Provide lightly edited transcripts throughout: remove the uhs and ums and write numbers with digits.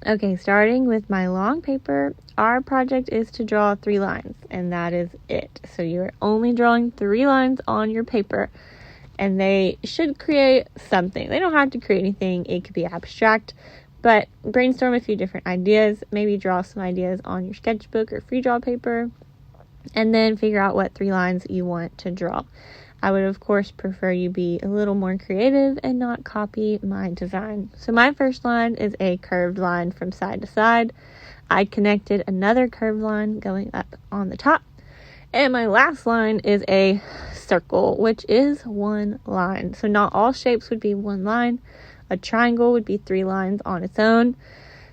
Okay, starting with my long paper, our project is to draw 3 lines, and that is it. So you're only drawing 3 lines on your paper, and they should create something. They don't have to create anything. It could be abstract, but brainstorm a few different ideas. Maybe draw some ideas on your sketchbook or free draw paper, and then figure out what 3 lines you want to draw. I would, of course, prefer you be a little more creative and not copy my design. So my first line is a curved line from side to side. I connected another curved line going up on the top. And my last line is a circle, which is 1 line. So not all shapes would be 1 line. A triangle would be 3 lines on its own.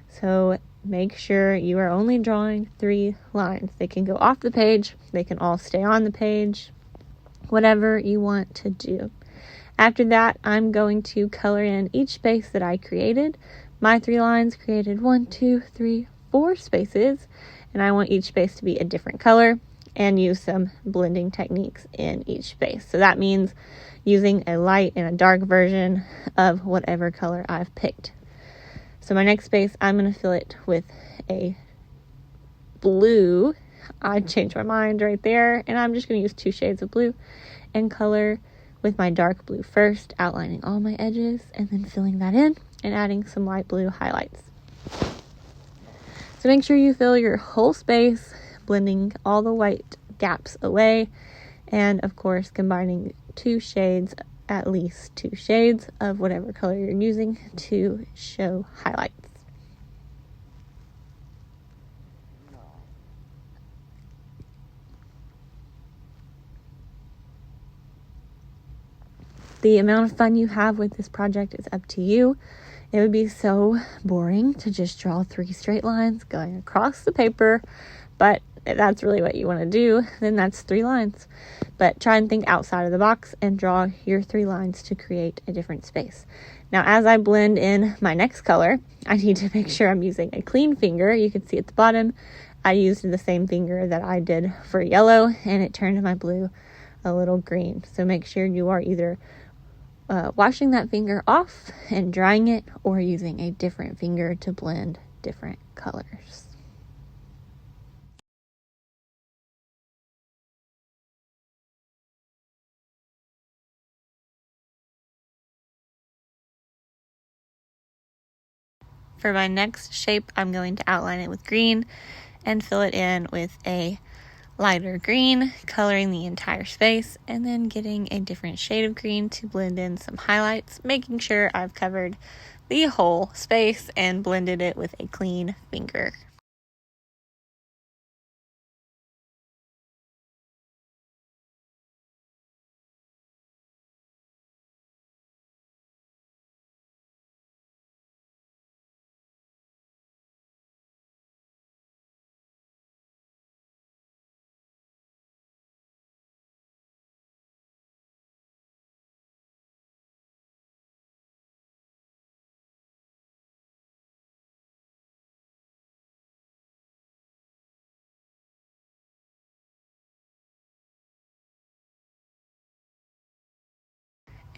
So make sure you are only drawing 3 lines. They can go off the page. They can all stay on the page. Whatever you want to do. After that, I'm going to color in each space that I created. My 3 lines created 1, 2, 3, 4 spaces, and I want each space to be a different color and use some blending techniques in each space. So that means using a light and a dark version of whatever color I've picked. So my next space, I'm going to fill it with a blue. I changed my mind right there, and I'm just going to use 2 shades of blue and color with my dark blue first, outlining all my edges and then filling that in and adding some light blue highlights. So make sure you fill your whole space, blending all the white gaps away, and of course combining 2 shades, at least 2 shades of whatever color you're using to show highlights. The amount of fun you have with this project is up to you. It would be so boring to just draw 3 straight lines going across the paper, but if that's really what you want to do, then that's 3 lines. But try and think outside of the box and draw your 3 lines to create a different space. Now, as I blend in my next color, I need to make sure I'm using a clean finger. You can see at the bottom, I used the same finger that I did for yellow, and it turned my blue a little green. So make sure you are either washing that finger off and drying it, or using a different finger to blend different colors. For my next shape, I'm going to outline it with green and fill it in with a lighter green, coloring the entire space, and then getting a different shade of green to blend in some highlights, making sure I've covered the whole space and blended it with a clean finger.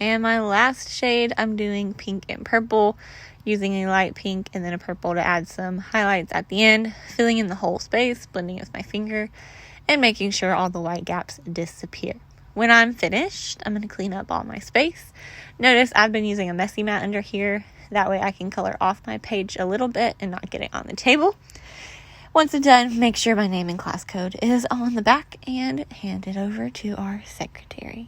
And my last shade, I'm doing pink and purple, using a light pink and then a purple to add some highlights at the end, filling in the whole space, blending it with my finger, and making sure all the white gaps disappear. When I'm finished, I'm going to clean up all my space. Notice I've been using a messy mat under here. That way I can color off my page a little bit and not get it on the table. Once it's done, make sure my name and class code is on the back and hand it over to our secretary.